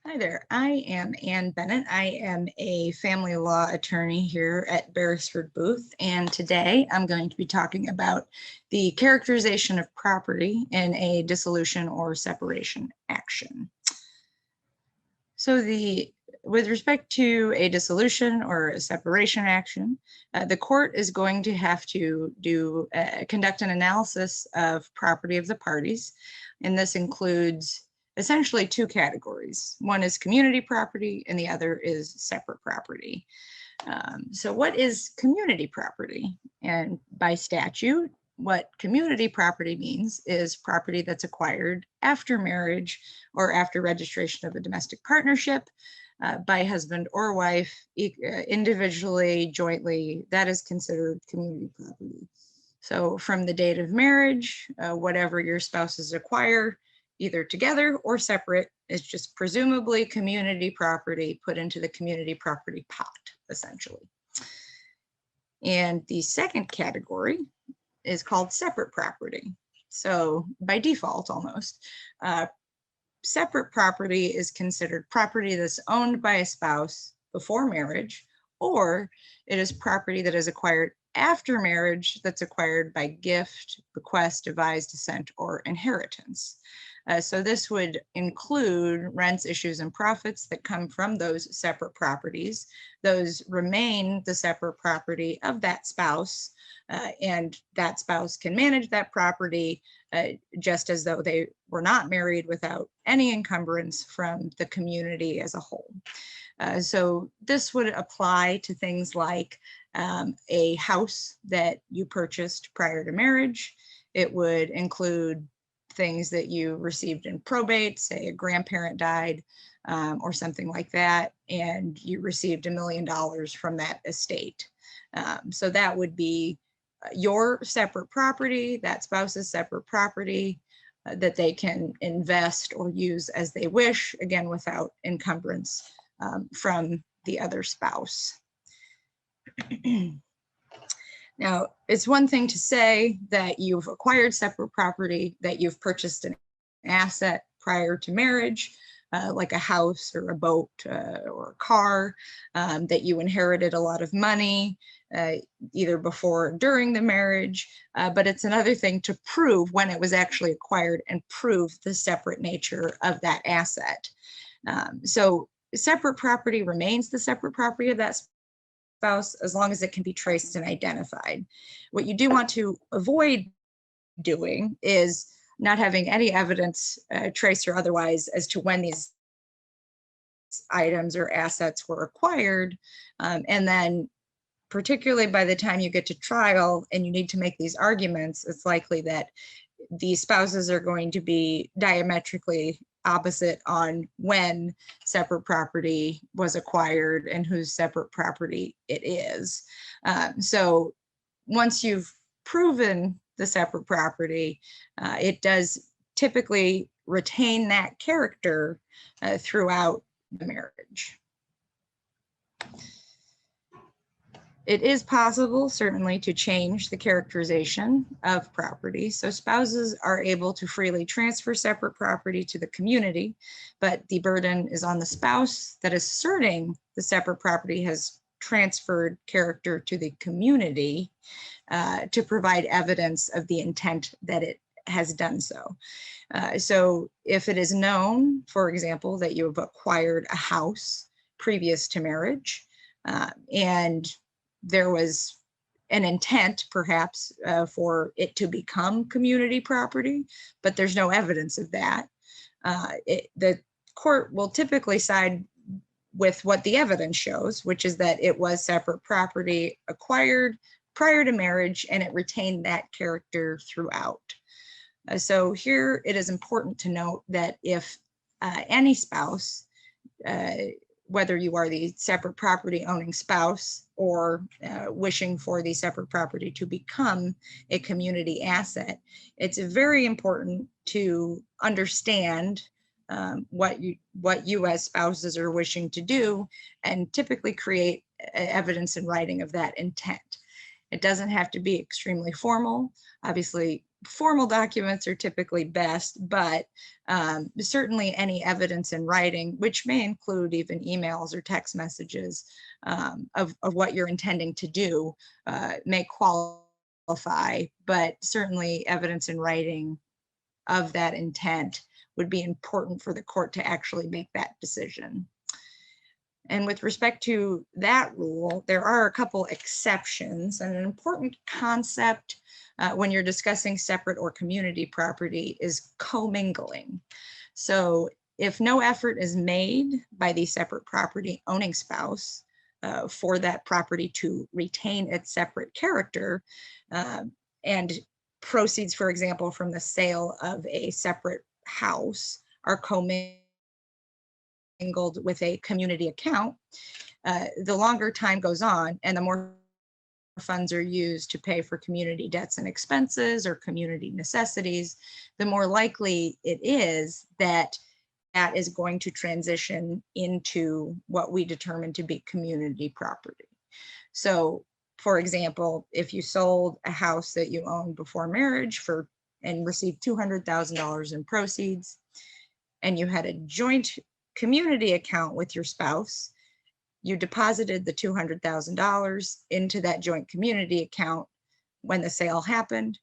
Hi there, I am Anne Bennette. I am a family law attorney here at Beresford booth, and today I'm going to be talking about the characterization of property in a dissolution or separation action. So with respect to a dissolution or a separation action, the court is going to have to conduct an analysis of property of the parties, and this includes essentially two categories. One is community property and the other is separate property. So what is community property? And by statute, what community property means is property that's acquired after marriage or after registration of a domestic partnership by husband or wife, individually, jointly. That is considered community property. So from the date of marriage, whatever your spouses acquire, either together or separate, is just presumably community property put into the community property pot, essentially. And the second category is called separate property. So by default, almost, separate property is considered property that's owned by a spouse before marriage, or it is property that is acquired after marriage that's acquired by gift, bequest, devise, descent, or inheritance. So this would include rents, issues, and profits that come from those separate properties. Those remain the separate property of that spouse, and that spouse can manage that property just as though they were not married without any encumbrance from the community as a whole. So this would apply to things like a house that you purchased prior to marriage. It would include things that you received in probate, say a grandparent died or something like that, and you received $1 million from that estate. So that would be your separate property, that spouse's separate property that they can invest or use as they wish, again, without encumbrance from the other spouse. Now, it's one thing to say that you've acquired separate property, that you've purchased an asset prior to marriage, like a house or a boat or a car, that you inherited a lot of money, either before or during the marriage, but it's another thing to prove when it was actually acquired and prove the separate nature of that asset. So separate property remains the separate property of that spouse as long as it can be traced and identified. What you do want to avoid doing is not having any evidence, traced or otherwise, as to when these items or assets were acquired. And then particularly by the time you get to trial and you need to make these arguments, it's likely that the spouses are going to be diametrically opposite on when separate property was acquired and whose separate property it is. So once you've proven the separate property, it does typically retain that character throughout the marriage. It is possible, certainly, to change the characterization of property. So spouses are able to freely transfer separate property to the community, but the burden is on the spouse that asserting the separate property has transferred character to the community to provide evidence of the intent that it has done so. So if it is known, for example, that you have acquired a house previous to marriage, and there was an intent perhaps for it to become community property, but there's no evidence of that. The court will typically side with what the evidence shows, which is that it was separate property acquired prior to marriage and it retained that character throughout. So here it is important to note that if any spouse, whether you are the separate property owning spouse or wishing for the separate property to become a community asset, it's very important to understand what you as spouses are wishing to do and typically create evidence in writing of that intent. It doesn't have to be extremely formal. Obviously, formal documents are typically best, but certainly any evidence in writing, which may include even emails or text messages of what you're intending to do, may qualify, but certainly evidence in writing of that intent would be important for the court to actually make that decision. And with respect to that rule, there are a couple exceptions, and an important concept when you're discussing separate or community property is commingling. So if no effort is made by the separate property owning spouse for that property to retain its separate character, and proceeds, for example, from the sale of a separate house are commingled with a community account, the longer time goes on and the more funds are used to pay for community debts and expenses or community necessities, the more likely it is that that is going to transition into what we determine to be community property. So, for example, if you sold a house that you owned before marriage and received $200,000 in proceeds, and you had a joint community account with your spouse, you deposited the $200,000 into that joint community account when the sale happened,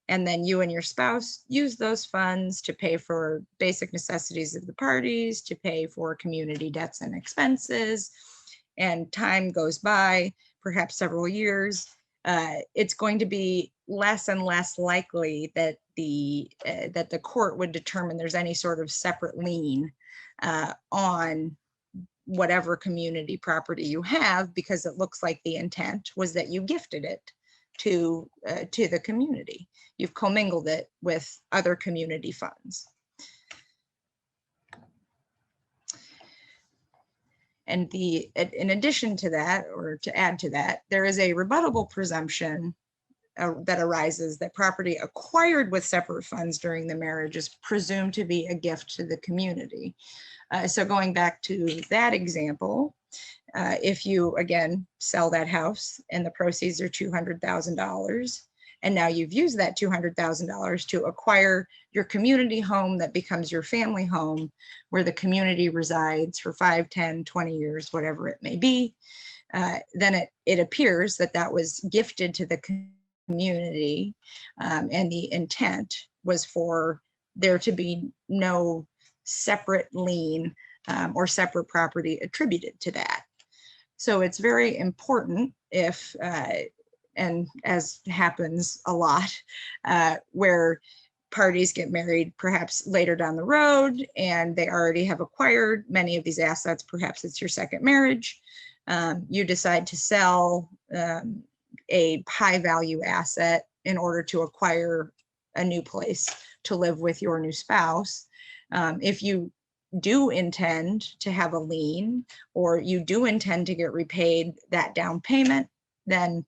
and then you and your spouse used those funds to pay for basic necessities of the parties, to pay for community debts and expenses, and time goes by, perhaps several years, it's going to be less and less likely that the court would determine there's any sort of separate lien on whatever community property you have, because it looks like the intent was that you gifted it to the community. You've commingled it with other community funds. And in addition to that, or to add to that, there is a rebuttable presumption that arises that property acquired with separate funds during the marriage is presumed to be a gift to the community. So going back to that example, if you, again, sell that house and the proceeds are $200,000, and now you've used that $200,000 to acquire your community home that becomes your family home, where the community resides for 5, 10, 20 years, whatever it may be, then it appears that that was gifted to the community, and the intent was for there to be no separate lien or separate property attributed to that. So it's very important if, and as happens a lot, where parties get married perhaps later down the road and they already have acquired many of these assets, perhaps it's your second marriage, you decide to sell a high value asset in order to acquire a new place to live with your new spouse. If you do intend to have a lien, or you do intend to get repaid that down payment, then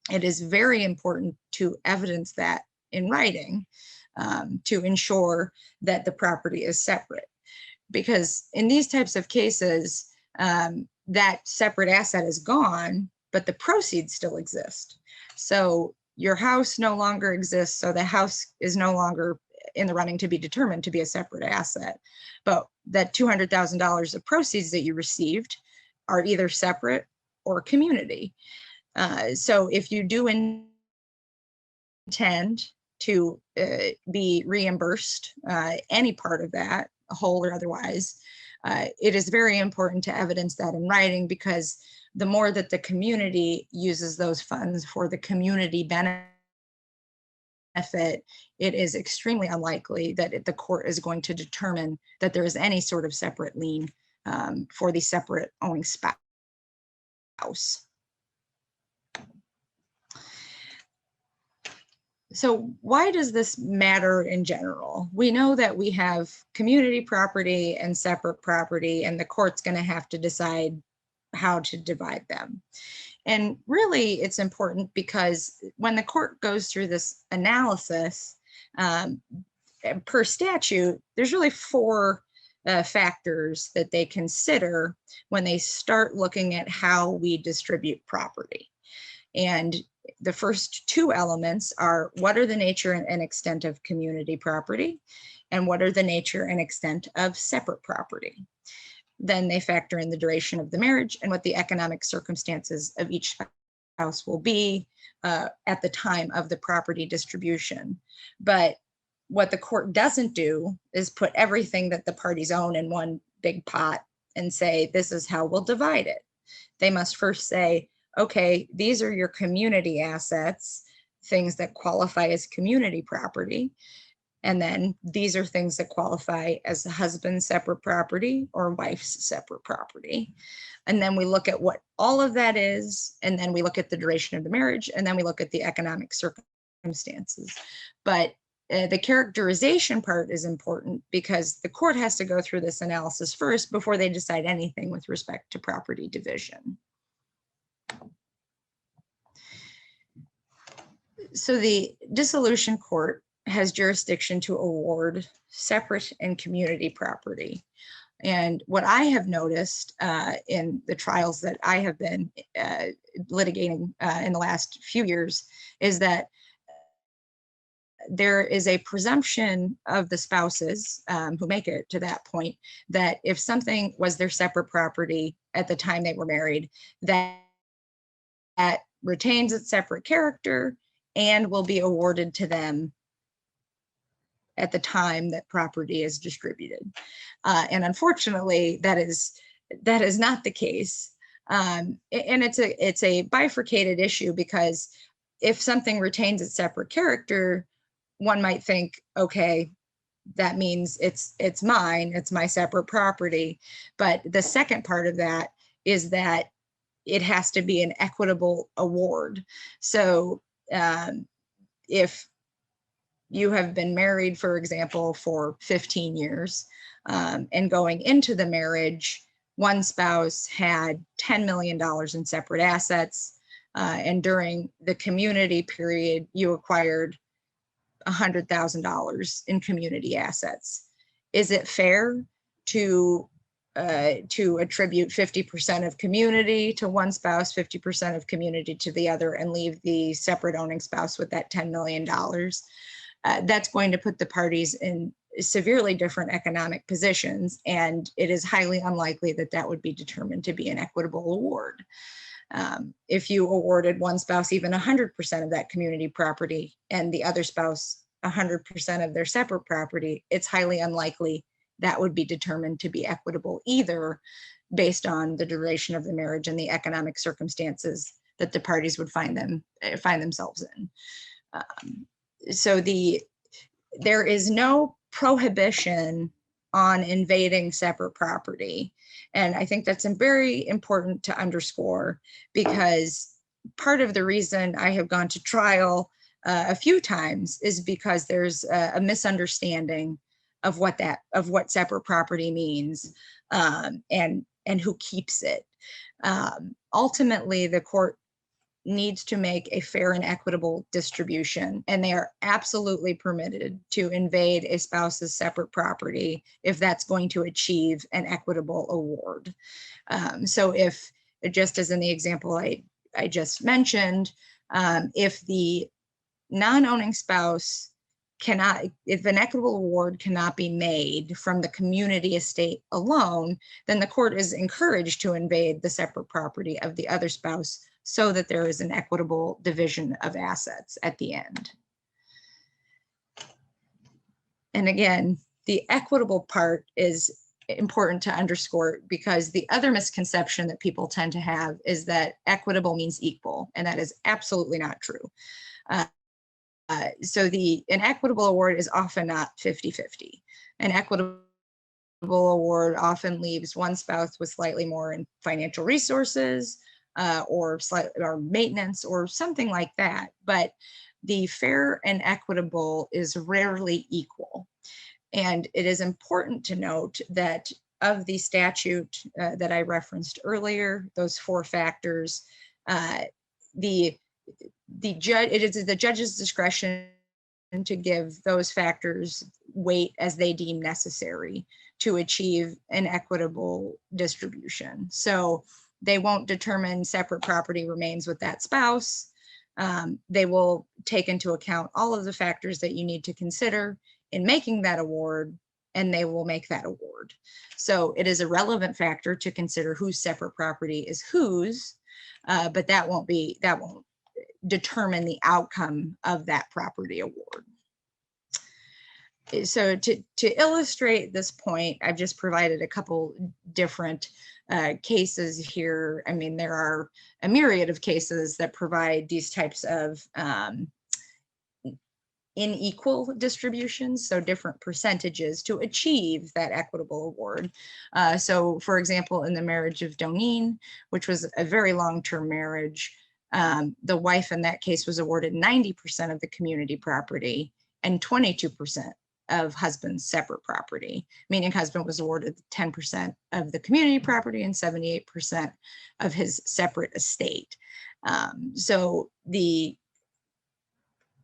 it is very important to evidence that in writing to ensure that the property is separate. Because in these types of cases, that separate asset is gone, but the proceeds still exist. So your house no longer exists, so the house is no longer in the running to be determined to be a separate asset. But that $200,000 of proceeds that you received are either separate or community. So if you do intend to be reimbursed any part of that, whole or otherwise, it is very important to evidence that in writing, because the more that the community uses those funds for the community benefit, it is extremely unlikely that the court is going to determine that there is any sort of separate lien for the separate owning spouse. So why does this matter in general? We know that we have community property and separate property, and the court's going to have to decide how to divide them. And really, it's important because when the court goes through this analysis, per statute, there's really 4 factors that they consider when they start looking at how we distribute property. And The first two elements are what are the nature and extent of community property, and what are the nature and extent of separate property. Then they factor in the duration of the marriage and what the economic circumstances of each spouse will be at the time of the property distribution. But what the court doesn't do is put everything that the parties own in one big pot and say, this is how we'll divide it. They must first say, okay, these are your community assets, things that qualify as community property. And then these are things that qualify as husband's separate property or wife's separate property. And then we look at what all of that is, and then we look at the duration of the marriage, and then we look at the economic circumstances. But the characterization part is important because the court has to go through this analysis first before they decide anything with respect to property division. So the dissolution court has jurisdiction to award separate and community property. And what I have noticed in the trials that I have been litigating in the last few years is that there is a presumption of the spouses who make it to that point that if something was their separate property at the time they were married, that retains its separate character and will be awarded to them at the time that property is distributed. And unfortunately, that is not the case. And it's a bifurcated issue because if something retains its separate character, one might think, okay, that means it's mine, it's my separate property. But the second part of that is that it has to be an equitable award. So if you have been married, for example, for 15 years, and going into the marriage, one spouse had $10 million in separate assets, and during the community period, you acquired $100,000 in community assets. Is it fair to attribute 50% of community to one spouse, 50% of community to the other, and leave the separate owning spouse with that $10 million? That's going to put the parties in severely different economic positions, and it is highly unlikely that that would be determined to be an equitable award. If you awarded one spouse even 100% of that community property and the other spouse 100% of their separate property, it's highly unlikely that would be determined to be equitable either, based on the duration of the marriage and the economic circumstances that the parties would find themselves in. So there is no prohibition on invading separate property. And I think that's very important to underscore, because part of the reason I have gone to trial a few times is because there's a misunderstanding of what separate property means, and who keeps it. Ultimately, the court needs to make a fair and equitable distribution, and they are absolutely permitted to invade a spouse's separate property if that's going to achieve an equitable award. So if, just as in the example I just mentioned, if the non-owning spouse if an equitable award cannot be made from the community estate alone, then the court is encouraged to invade the separate property of the other spouse so that there is an equitable division of assets at the end. And again, the equitable part is important to underscore, because the other misconception that people tend to have is that equitable means equal, and that is absolutely not true. So an equitable award is often not 50-50. An equitable award often leaves one spouse with slightly more in financial resources, or maintenance or something like that. But the fair and equitable is rarely equal. And it is important to note that of the statute that I referenced earlier, those 4 factors, it is the judge's discretion to give those factors weight as they deem necessary to achieve an equitable distribution. So they won't determine separate property remains with that spouse. they will take into account all of the factors that you need to consider in making that award, and they will make that award. So it is a relevant factor to consider whose separate property is whose, but that won't determine the outcome of that property award. So to illustrate this point, I've just provided a couple different cases here. I mean, there are a myriad of cases that provide these types of unequal distributions, so different percentages to achieve that equitable award. So for example, in the marriage of Doneen, which was a very long-term marriage, the wife in that case was awarded 90% of the community property and 22% of husband's separate property, meaning husband was awarded 10% of the community property and 78% of his separate estate. So the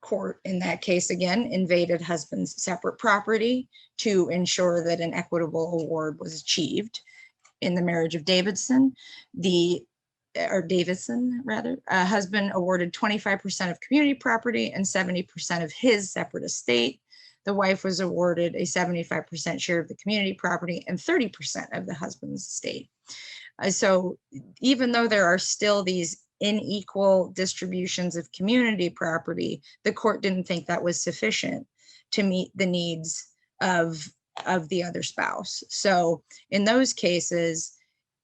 court in that case, again, invaded husband's separate property to ensure that an equitable award was achieved. In the marriage of Davidson, husband awarded 25% of community property and 70% of his separate estate. The wife was awarded a 75% share of the community property and 30% of the husband's estate. So even though there are still these unequal distributions of community property, the court didn't think that was sufficient to meet the needs of the other spouse. So in those cases,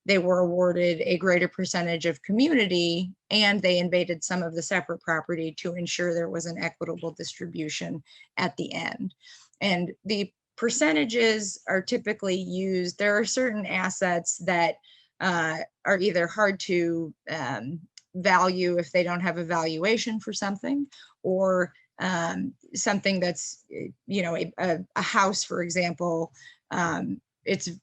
they were awarded a greater percentage of community, and they invaded some of the separate property to ensure there was an equitable distribution at the end. And the percentages are typically used. There are certain assets that are either hard to value if they don't have a valuation for something, or something that's, you know, a house, for example.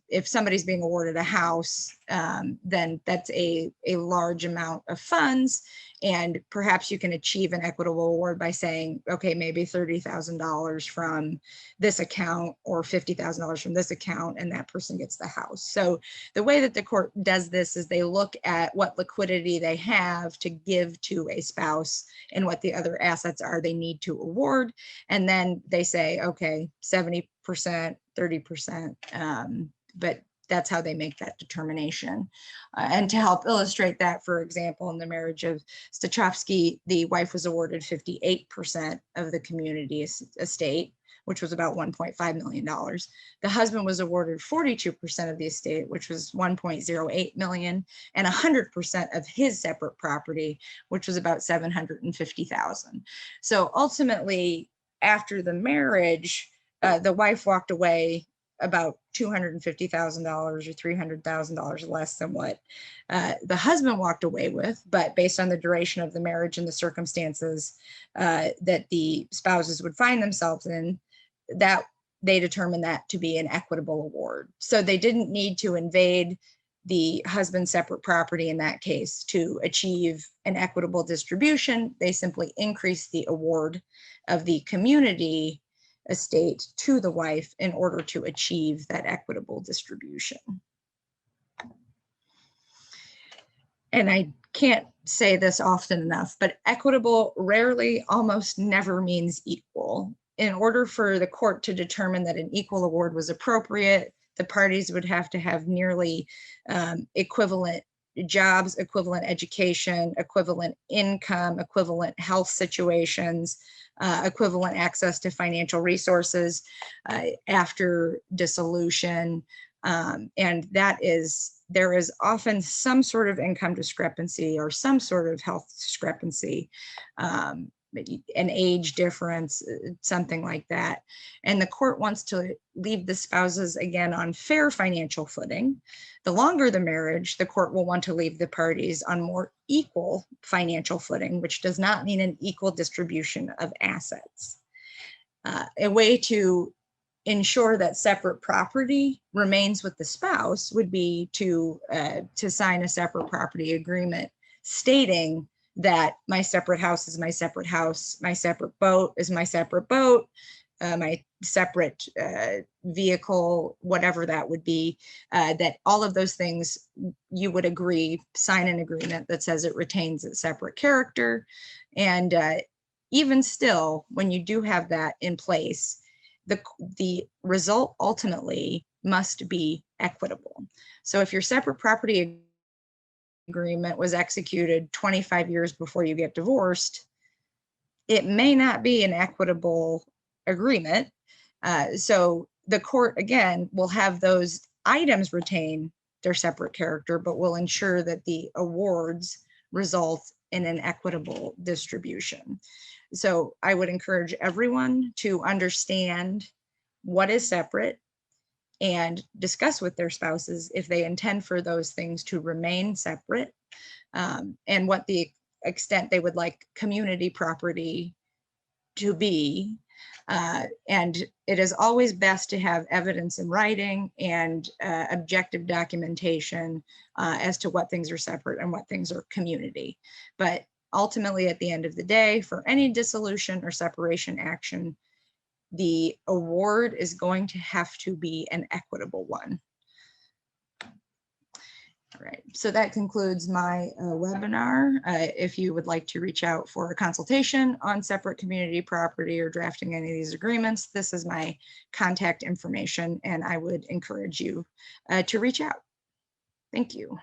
If somebody's being awarded a house, then that's a large amount of funds, and perhaps you can achieve an equitable award by saying, okay, maybe $30,000 from this account or $50,000 from this account, and that person gets the house. So the way that the court does this is they look at what liquidity they have to give to a spouse and what the other assets are they need to award, and then they say, okay, 70%, 30%, but that's how they make that determination. And to help illustrate that, for example, in the marriage of Stachowski, the wife was awarded 58% of the community estate, which was about $1.5 million. The husband was awarded 42% of the estate, which was $1.08 million, and 100% of his separate property, which was about $750,000. So ultimately, after the marriage, the wife walked away about $250,000 or $300,000 less than what the husband walked away with, but based on the duration of the marriage and the circumstances that the spouses would find themselves in, that they determined that to be an equitable award. So they didn't need to invade the husband's separate property in that case to achieve an equitable distribution. They simply increased the award of the community estate to the wife in order to achieve that equitable distribution. And I can't say this often enough, but equitable rarely, almost never means equal. In order for the court to determine that an equal award was appropriate, the parties would have to have nearly equivalent jobs, equivalent education, equivalent income, equivalent health situations, equivalent access to financial resources after dissolution. And there is often some sort of income discrepancy or some sort of health discrepancy, an age difference, something like that. And the court wants to leave the spouses again on fair financial footing. The longer the marriage, the court will want to leave the parties on more equal financial footing, which does not mean an equal distribution of assets. A way to ensure that separate property remains with the spouse would be to sign a separate property agreement stating that my separate house is my separate house, my separate boat is my separate boat, my separate vehicle, whatever that would be, that all of those things you would agree, sign an agreement that says it retains its separate character. And even still, when you do have that in place, the result ultimately must be equitable. So if your separate property agreement was executed 25 years before you get divorced, it may not be an equitable agreement. So the court, again, will have those items retain their separate character, but will ensure that the awards result in an equitable distribution. So I would encourage everyone to understand what is separate and discuss with their spouses if they intend for those things to remain separate, and what the extent they would like community property to be. And it is always best to have evidence in writing and objective documentation as to what things are separate and what things are community. But ultimately, at the end of the day, for any dissolution or separation action, the award is going to have to be an equitable one. All right, so that concludes my webinar. If you would like to reach out for a consultation on separate community property or drafting any of these agreements, this is my contact information, and I would encourage you to reach out. Thank you.